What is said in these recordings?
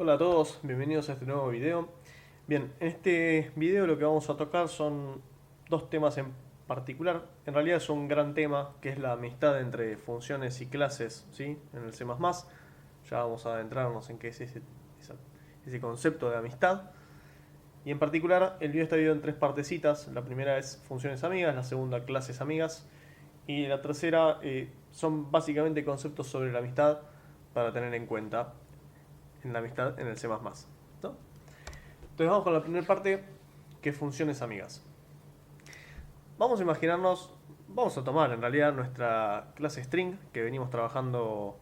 Hola a todos, bienvenidos a este nuevo video. Bien, en este video lo que vamos a tocar son dos temas en particular. En realidad es un gran tema que es la amistad entre funciones y clases, ¿sí? En el C++. Ya vamos a adentrarnos en qué es ese concepto de amistad. Y en particular el video está dividido en tres partecitas. La primera es funciones amigas, la segunda clases amigas y la tercera son básicamente conceptos sobre la amistad para tener en cuenta en la amistad en el C++, ¿no? Entonces vamos con la primera parte, que es funciones amigas. Vamos a imaginarnos, vamos a tomar en realidad nuestra clase string que venimos trabajando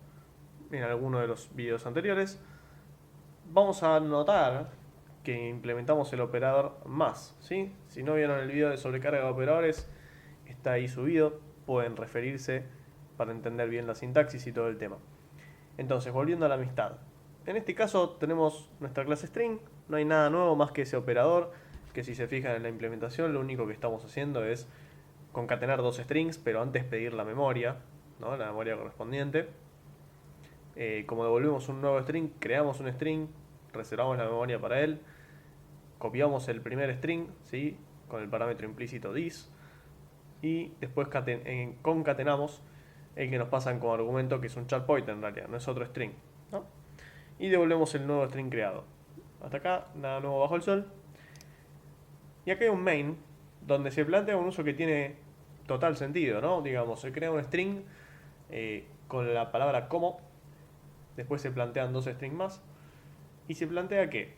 en alguno de los videos anteriores. Vamos a notar que implementamos el operador más, ¿sí? Si no vieron el video de sobrecarga de operadores, está ahí subido, pueden referirse para entender bien la sintaxis y todo el tema. Entonces, volviendo a la amistad. En este caso tenemos nuestra clase string, no hay nada nuevo más que ese operador, que si se fijan en la implementación lo único que estamos haciendo es concatenar dos strings, pero antes pedir la memoria, ¿no? La memoria correspondiente. Como devolvemos un nuevo string, creamos un string, reservamos la memoria para él, copiamos el primer string, ¿sí? Con el parámetro implícito this, y después concatenamos el que nos pasan como argumento, que es un char pointer en realidad, no es otro string, ¿no? Y devolvemos el nuevo string creado. Hasta acá, nada nuevo bajo el sol. Y acá hay un main, donde se plantea un uso que tiene total sentido, ¿no? Digamos, se crea un string con la palabra como, después se plantean dos strings más, y se plantea que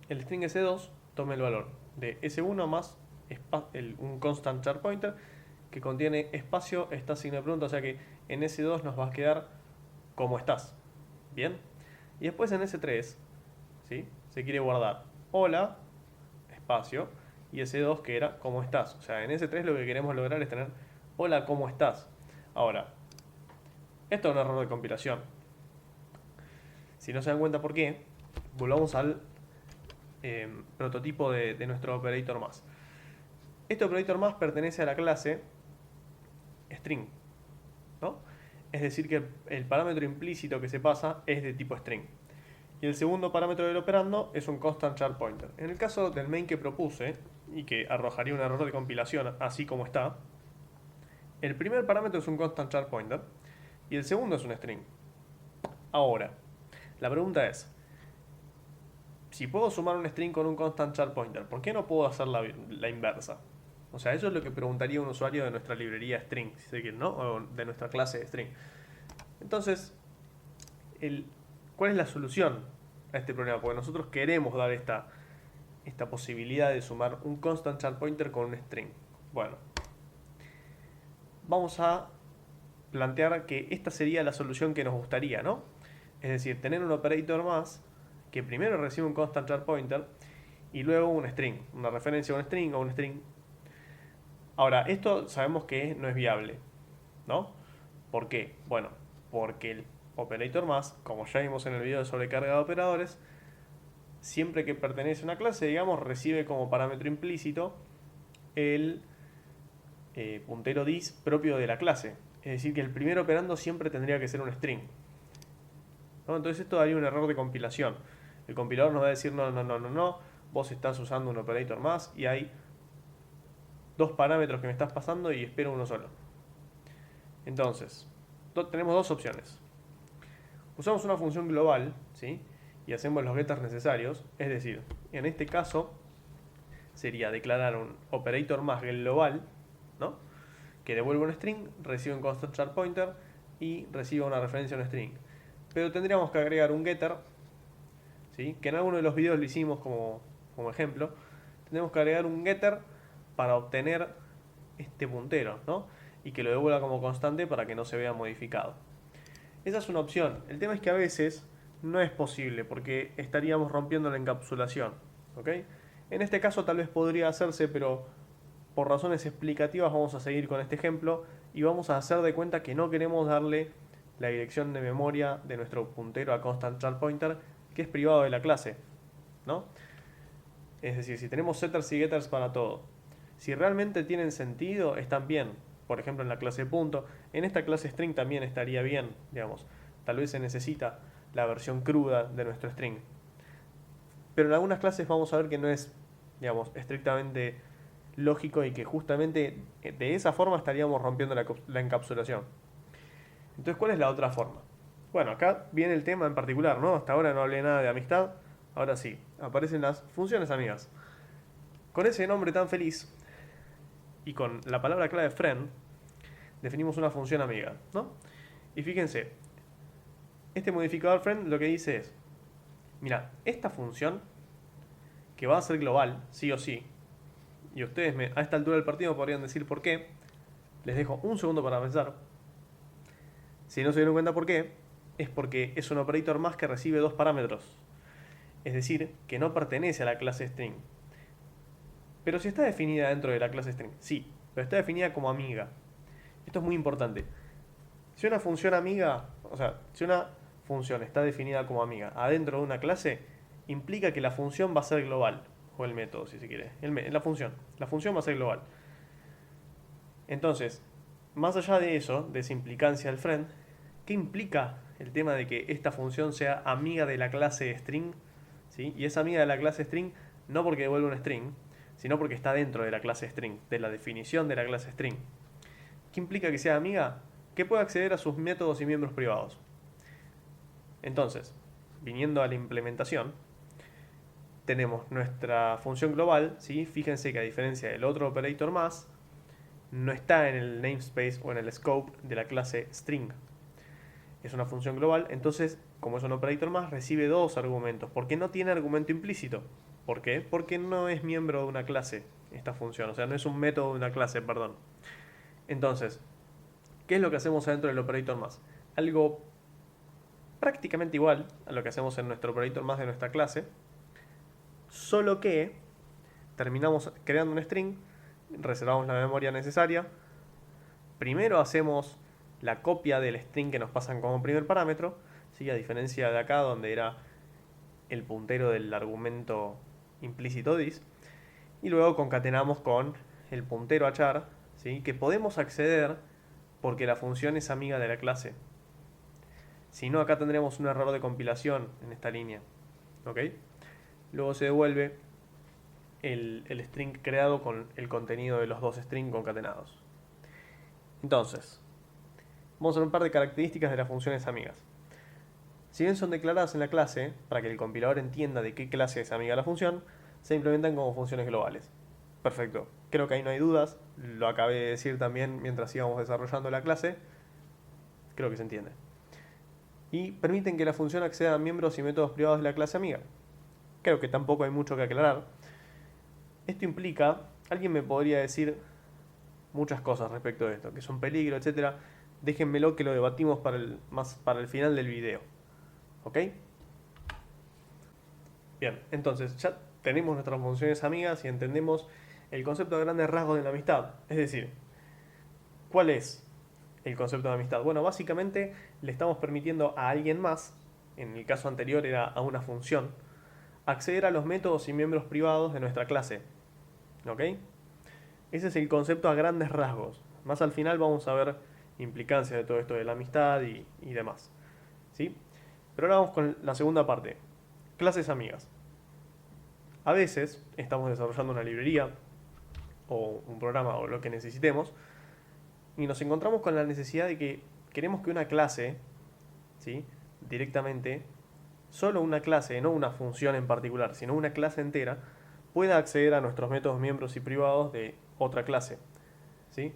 el string S2 tome el valor de S1 más un constant char pointer que contiene espacio, está signo de pregunta, o sea que en S2 nos va a quedar como estás. ¿Bien? Y después en S3, ¿sí? Se quiere guardar hola, espacio, y S2 que era cómo estás. O sea, en S3 lo que queremos lograr es tener hola, ¿cómo estás? Ahora, esto es un error de compilación. Si no se dan cuenta por qué, volvamos al prototipo de nuestro operator más. Este operator más pertenece a la clase string, ¿no? Es decir que el parámetro implícito que se pasa es de tipo string. Y el segundo parámetro del operando es un constant char pointer. En el caso del main que propuse, y que arrojaría un error de compilación así como está, el primer parámetro es un constant char pointer y el segundo es un string. Ahora, la pregunta es, si puedo sumar un string con un constant char pointer, ¿por qué no puedo hacer la inversa? O sea, eso es lo que preguntaría un usuario de nuestra librería string, si se quiere, ¿no? O de nuestra clase string. Entonces, ¿cuál es la solución a este problema? Porque nosotros queremos dar esta posibilidad de sumar un constant char pointer con un string. Bueno, vamos a plantear que esta sería la solución que nos gustaría, ¿no? Es decir, tener un operator más que primero recibe un constant char pointer y luego un string, una referencia a un string o un string. Ahora, esto sabemos que no es viable, ¿no? ¿Por qué? Bueno, porque el operator más, como ya vimos en el video de sobrecarga de operadores, siempre que pertenece a una clase, digamos, recibe como parámetro implícito el puntero dis propio de la clase. Es decir, que el primer operando siempre tendría que ser un string, ¿no? Entonces esto daría un error de compilación. El compilador nos va a decir, no, no, no, no, no, vos estás usando un operator más y hay dos parámetros que me estás pasando y espero uno solo. Entonces, tenemos dos opciones. Usamos una función global, ¿sí? Y hacemos los getters necesarios. Es decir, en este caso sería declarar un operator más global, ¿no? Que devuelve un string, recibe un constant char pointer y recibe una referencia a un string. Pero tendríamos que agregar un getter, ¿sí? Que en alguno de los videos lo hicimos como ejemplo. Tendremos que agregar un getter para obtener este puntero, ¿no? Y que lo devuelva como constante para que no se vea modificado. Esa es una opción. El tema es que a veces no es posible porque estaríamos rompiendo la encapsulación, ¿ok? En este caso tal vez podría hacerse, pero por razones explicativas vamos a seguir con este ejemplo y vamos a hacer de cuenta que no queremos darle la dirección de memoria de nuestro puntero a constant char pointer, que es privado de la clase, ¿no? Es decir, si tenemos setters y getters para todo, si realmente tienen sentido, están bien. Por ejemplo, en la clase punto, en esta clase string también estaría bien, digamos. Tal vez se necesita la versión cruda de nuestro string. Pero en algunas clases vamos a ver que no es, digamos, estrictamente lógico y que justamente de esa forma estaríamos rompiendo la encapsulación. Entonces, ¿cuál es la otra forma? Bueno, acá viene el tema en particular, ¿no? Hasta ahora no hablé nada de amistad, ahora sí, aparecen las funciones amigas. Con ese nombre tan feliz y con la palabra clave friend, definimos una función amiga, ¿no? Y fíjense, este modificador friend lo que dice es, mira, esta función que va a ser global, sí o sí, y ustedes a esta altura del partido podrían decir por qué, les dejo un segundo para pensar. Si no se dieron cuenta por qué, es porque es un operator más que recibe dos parámetros, es decir, que no pertenece a la clase string. Pero si está definida dentro de la clase string, sí, pero está definida como amiga. Esto es muy importante. Si una función amiga, o sea, si una función está definida como amiga adentro de una clase, implica que la función va a ser global, o el método si se quiere, la función va a ser global. Entonces, más allá de eso, de esa implicancia del friend, ¿qué implica el tema de que esta función sea amiga de la clase string? ¿Sí? Y es amiga de la clase string no porque devuelve un string, sino porque está dentro de la clase string, de la definición de la clase string. ¿Qué implica que sea amiga? Que pueda acceder a sus métodos y miembros privados. Entonces, viniendo a la implementación, tenemos nuestra función global, ¿sí? Fíjense que a diferencia del otro operator más, no está en el namespace o en el scope de la clase string. Es una función global, entonces, como es un operator más, recibe dos argumentos, porque no tiene argumento implícito. ¿Por qué? Porque no es miembro de una clase esta función, o sea, no es un método de una clase, perdón. Entonces, ¿qué es lo que hacemos adentro del operator más? Algo prácticamente igual a lo que hacemos en nuestro operator más de nuestra clase, solo que terminamos creando un string, reservamos la memoria necesaria, primero hacemos la copia del string que nos pasan como primer parámetro, ¿sí? A diferencia de acá donde era el puntero del argumento implícito this, y luego concatenamos con el puntero a char, ¿sí? Que podemos acceder porque la función es amiga de la clase. Si no, acá tendremos un error de compilación en esta línea. ¿Ok? Luego se devuelve el string creado con el contenido de los dos strings concatenados. Entonces, vamos a ver un par de características de las funciones amigas. Si bien son declaradas en la clase, para que el compilador entienda de qué clase es amiga la función, se implementan como funciones globales. Perfecto, creo que ahí no hay dudas, lo acabé de decir también mientras íbamos desarrollando la clase, creo que se entiende. Y permiten que la función acceda a miembros y métodos privados de la clase amiga. Creo que tampoco hay mucho que aclarar. Esto implica, alguien me podría decir muchas cosas respecto de esto, que es un peligro, etcétera. Déjenmelo que lo debatimos más para el final del video. ¿Ok? Bien, entonces ya tenemos nuestras funciones amigas y entendemos el concepto de grandes rasgos de la amistad. Es decir, ¿cuál es el concepto de amistad? Bueno, básicamente le estamos permitiendo a alguien más, en el caso anterior era a una función, acceder a los métodos y miembros privados de nuestra clase. ¿Ok? Ese es el concepto a grandes rasgos. Más al final vamos a ver implicancias de todo esto de la amistad y demás. ¿Sí? Pero ahora vamos con la segunda parte. Clases amigas. A veces estamos desarrollando una librería o un programa o lo que necesitemos y nos encontramos con la necesidad de que queremos que una clase, ¿sí? Directamente, solo una clase, no una función en particular, sino una clase entera, pueda acceder a nuestros métodos miembros y privados de otra clase. ¿Sí?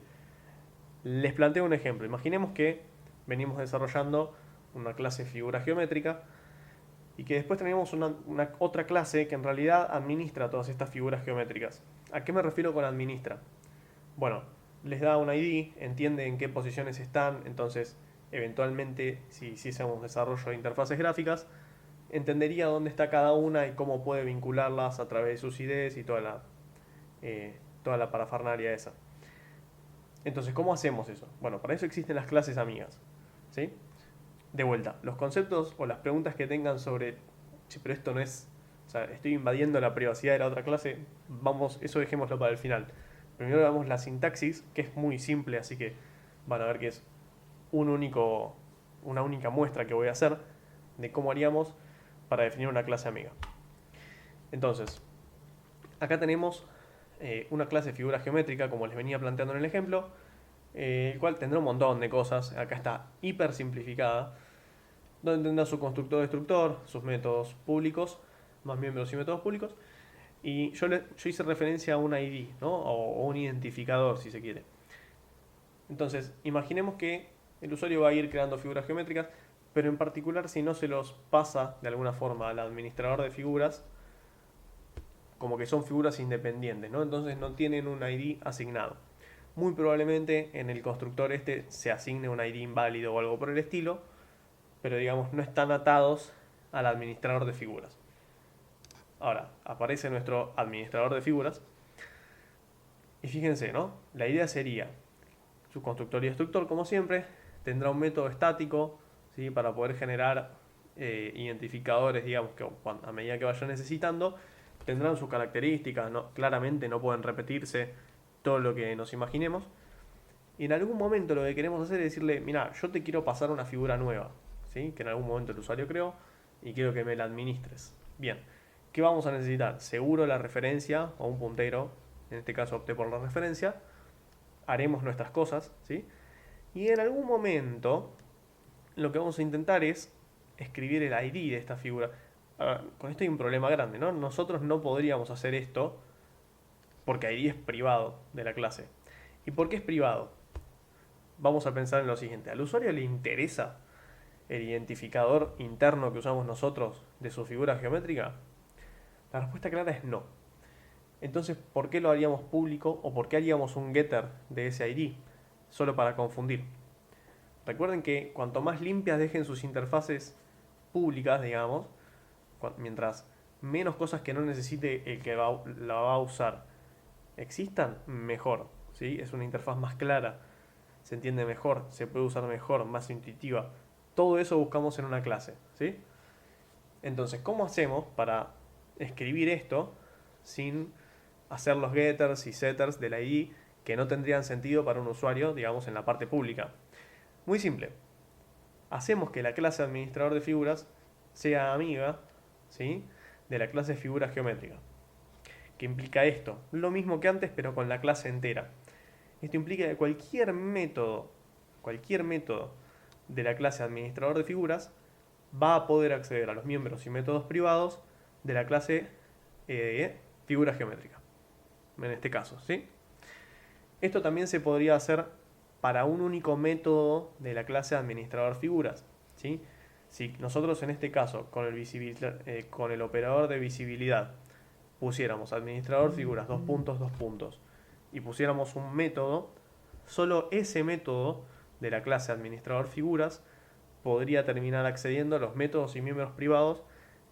Les planteo un ejemplo. Imaginemos que venimos desarrollando una clase figura geométrica y que después tenemos una otra clase que en realidad administra todas estas figuras geométricas. ¿A qué me refiero con administra? Bueno, les da un ID, entiende en qué posiciones están, entonces eventualmente si hiciésemos desarrollo de interfaces gráficas, entendería dónde está cada una y cómo puede vincularlas a través de sus IDs y toda la parafernalia esa. Entonces, ¿cómo hacemos eso? Bueno, para eso existen las clases amigas. ¿Sí? De vuelta, los conceptos o las preguntas que tengan sobre, che, pero esto no es, o sea, estoy invadiendo la privacidad de la otra clase, vamos, eso dejémoslo para el final. Primero veamos la sintaxis, que es muy simple, así que van a ver que es una única muestra que voy a hacer. de cómo haríamos para definir una clase amiga. Entonces, acá tenemos una clase de figura geométrica, como les venía planteando en el ejemplo, el cual tendrá un montón de cosas. Acá está hiper simplificada, donde tendrá su constructor-destructor, sus métodos públicos, más miembros y métodos públicos. Y yo hice referencia a un ID, ¿no? O un identificador, si se quiere. Entonces, imaginemos que el usuario va a ir creando figuras geométricas, pero en particular si no se los pasa de alguna forma al administrador de figuras, como que son figuras independientes, ¿no? Entonces no tienen un ID asignado. Muy probablemente en el constructor este se asigne un ID inválido o algo por el estilo, pero digamos no están atados al administrador de figuras. Ahora, aparece nuestro administrador de figuras y fíjense, ¿no? La idea sería, su constructor y destructor, como siempre, tendrá un método estático, ¿sí? Para poder generar identificadores, digamos, que a medida que vaya necesitando, tendrán sus características, ¿no? Claramente no pueden repetirse todo lo que nos imaginemos. Y en algún momento lo que queremos hacer es decirle, mira, yo te quiero pasar una figura nueva, ¿sí? Que en algún momento el usuario creó y quiero que me la administres. Bien, ¿qué vamos a necesitar? Seguro la referencia o un puntero, en este caso opté por la referencia, haremos nuestras cosas, ¿sí? Y en algún momento lo que vamos a intentar es escribir el ID de esta figura. Ahora, con esto hay un problema grande, ¿no? Nosotros no podríamos hacer esto porque ID es privado de la clase. ¿Y por qué es privado? Vamos a pensar en lo siguiente. ¿Al usuario le interesa el identificador interno que usamos nosotros de su figura geométrica? La respuesta clara es no. Entonces, ¿por qué lo haríamos público o por qué haríamos un getter de ese ID? Solo para confundir. Recuerden que cuanto más limpias dejen sus interfaces públicas, digamos, mientras menos cosas que no necesite el que la va a usar existan, mejor, ¿sí? Es una interfaz más clara, se entiende mejor, se puede usar mejor, más intuitiva. Todo eso buscamos en una clase, ¿sí? Entonces, ¿cómo hacemos para escribir esto sin hacer los getters y setters del ID que no tendrían sentido para un usuario, digamos, en la parte pública? Muy simple. Hacemos que la clase administrador de figuras sea amiga, ¿sí?, de la clase figura geométrica. ¿Qué implica esto? Lo mismo que antes, pero con la clase entera. Esto implica que cualquier método de la clase administrador de figuras va a poder acceder a los miembros y métodos privados de la clase figura geométrica. En este caso, ¿sí? Esto también se podría hacer para un único método de la clase administrador figuras, ¿sí? Si nosotros en este caso con el operador de visibilidad pusiéramos administrador figuras, dos puntos, y pusiéramos un método, solo ese método de la clase administrador figuras podría terminar accediendo a los métodos y miembros privados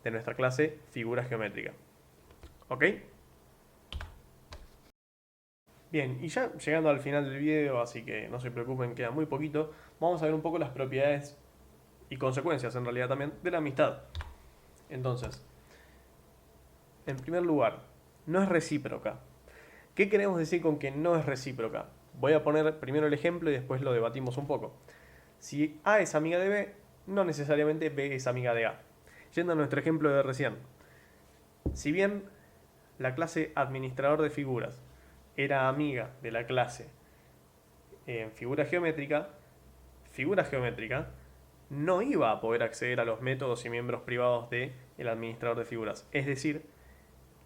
de nuestra clase figura geométrica. ¿Ok? Bien, y ya llegando al final del video, así que no se preocupen, queda muy poquito, vamos a ver un poco las propiedades y consecuencias en realidad también de la amistad. Entonces, en primer lugar, no es recíproca. ¿Qué queremos decir con que no es recíproca? Voy a poner primero el ejemplo y después lo debatimos un poco. Si A es amiga de B, no necesariamente B es amiga de A. Yendo a nuestro ejemplo de recién. Si bien la clase administrador de figuras era amiga de la clase figura geométrica no iba a poder acceder a los métodos y miembros privados del administrador de figuras. Es decir,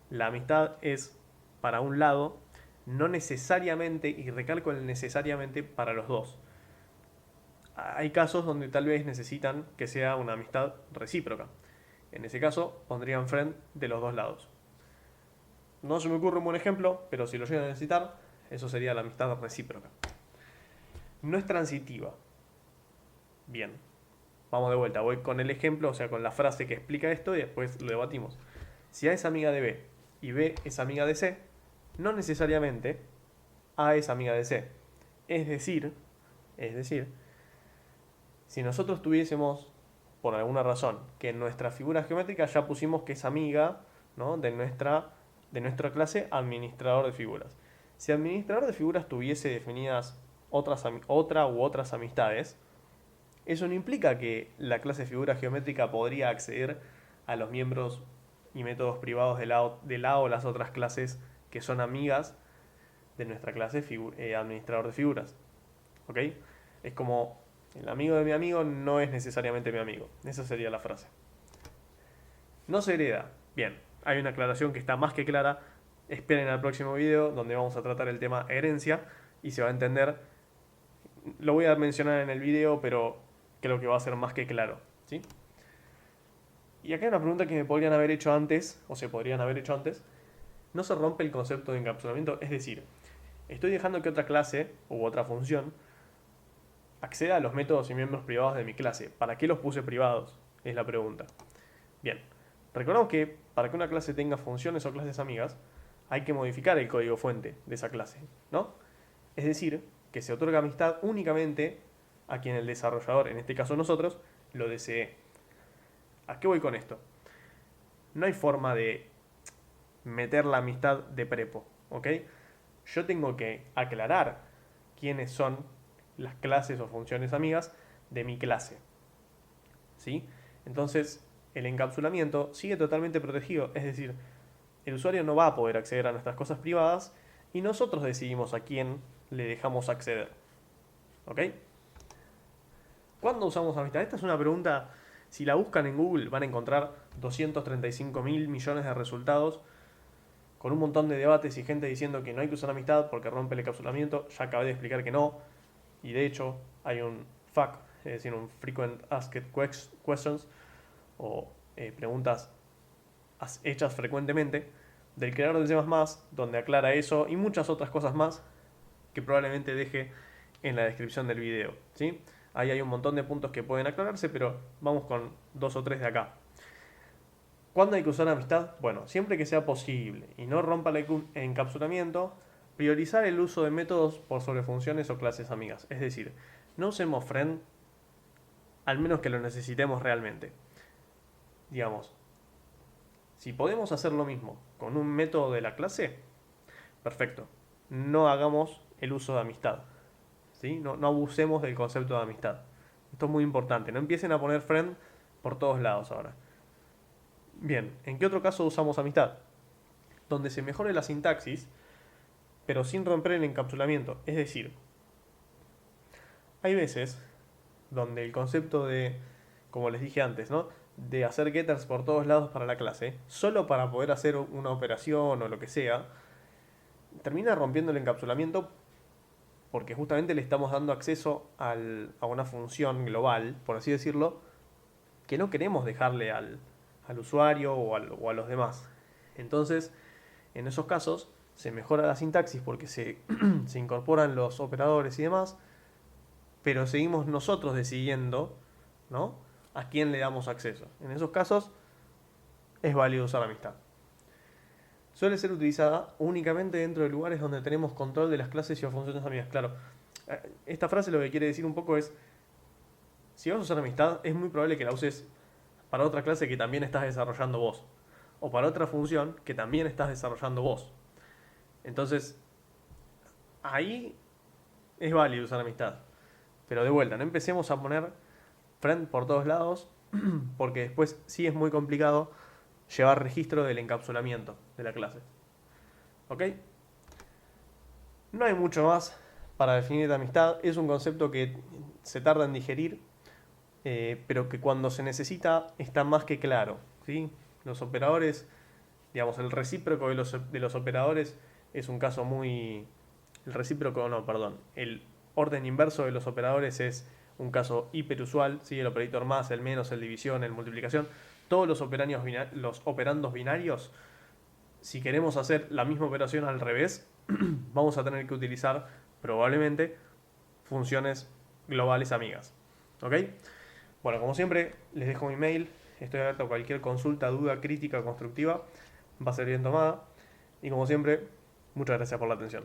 la amistad es para un lado, no necesariamente, y recalco el necesariamente, para los dos. Hay casos donde tal vez necesitan que sea una amistad recíproca. En ese caso, pondrían friend de los dos lados. No se me ocurre un buen ejemplo, pero si lo llegan a necesitar, eso sería la amistad recíproca. No es transitiva. Bien, vamos de vuelta. Voy con el ejemplo, o sea, con la frase que explica esto y después lo debatimos. Si A es amiga de B y B es amiga de C, no necesariamente A es amiga de C. Es decir, si nosotros tuviésemos, por alguna razón, que en nuestra figura geométrica ya pusimos que es amiga, ¿no?, de nuestra clase administrador de figuras. Si administrador de figuras tuviese definidas otra u otras amistades, Eso no implica que la clase figura geométrica podría acceder a los miembros y métodos privados de la o las otras clases que son amigas de nuestra clase administrador de figuras. ¿Ok? Es como el amigo de mi amigo no es necesariamente mi amigo. Esa sería la frase. No se hereda. Bien, hay una aclaración que está más que clara. Esperen al próximo video donde vamos a tratar el tema herencia y se va a entender. Lo voy a mencionar en el video, pero creo que va a ser más que claro. ¿Sí? Y acá hay una pregunta que me podrían haber hecho antes, o se podrían haber hecho antes. No se rompe el concepto de encapsulamiento, es decir, estoy dejando que otra clase u otra función acceda a los métodos y miembros privados de mi clase. ¿Para qué los puse privados? Es la pregunta. Bien, recordamos que para que una clase tenga funciones o clases amigas, hay que modificar el código fuente de esa clase, ¿no? Es decir, que se otorga amistad únicamente a quien el desarrollador, en este caso nosotros, lo desee. ¿A qué voy con esto? No hay forma de meter la amistad de prepo, ¿ok? Yo tengo que aclarar quiénes son las clases o funciones amigas de mi clase, ¿sí? Entonces, el encapsulamiento sigue totalmente protegido, es decir, el usuario no va a poder acceder a nuestras cosas privadas y nosotros decidimos a quién le dejamos acceder, ¿ok? ¿Cuándo usamos amistad? Esta es una pregunta, si la buscan en Google van a encontrar 235.000 millones de resultados con un montón de debates y gente diciendo que no hay que usar amistad porque rompe el encapsulamiento. Ya acabé de explicar que no. Y de hecho hay un FAQ, es decir, un Frequent Asked Questions, o preguntas hechas frecuentemente, del creador de C++, donde aclara eso y muchas otras cosas más que probablemente deje en la descripción del video, ¿sí? Ahí hay un montón de puntos que pueden aclararse, pero vamos con 2 o 3 de acá. ¿Cuándo hay que usar amistad? Bueno, siempre que sea posible y no rompa el encapsulamiento, priorizar el uso de métodos por sobre funciones o clases amigas. Es decir, no usemos friend al menos que lo necesitemos realmente. Digamos, si podemos hacer lo mismo con un método de la clase, perfecto. No hagamos el uso de amistad. ¿Sí? No abusemos del concepto de amistad. Esto es muy importante. No empiecen a poner friend por todos lados ahora. Bien, ¿en qué otro caso usamos amistad? Donde se mejore la sintaxis, pero sin romper el encapsulamiento. Es decir, hay veces donde el concepto de, como les dije antes, ¿no?, de hacer getters por todos lados para la clase, solo para poder hacer una operación o lo que sea, termina rompiendo el encapsulamiento porque justamente le estamos dando acceso a una función global, por así decirlo, que no queremos dejarle al usuario o a los demás. Entonces, en esos casos, se mejora la sintaxis porque se incorporan los operadores y demás, pero seguimos nosotros decidiendo, ¿no?, a quién le damos acceso. En esos casos, es válido usar amistad. Suele ser utilizada únicamente dentro de lugares donde tenemos control de las clases y o funciones amigas. Claro, esta frase lo que quiere decir un poco es, si vas a usar amistad, es muy probable que la uses para otra clase que también estás desarrollando vos, o para otra función que también estás desarrollando vos. Entonces, ahí es válido usar amistad. Pero de vuelta, no empecemos a poner friend por todos lados, porque después sí es muy complicado llevar registro del encapsulamiento de la clase. ¿Ok? No hay mucho más para definir de amistad. Es un concepto que se tarda en digerir, pero que cuando se necesita está más que claro, ¿sí? Los operadores, digamos, el recíproco de los operadores es un caso muy... El recíproco, no, perdón. El orden inverso de los operadores es un caso hiperusual, ¿sí? El operator más, el menos, el división, el multiplicación. Todos los operandos binarios, si queremos hacer la misma operación al revés, vamos a tener que utilizar probablemente funciones globales amigas. ¿Ok? Bueno, como siempre, les dejo mi mail. Estoy abierto a cualquier consulta, duda, crítica, constructiva. Va a ser bien tomada. Y como siempre, muchas gracias por la atención.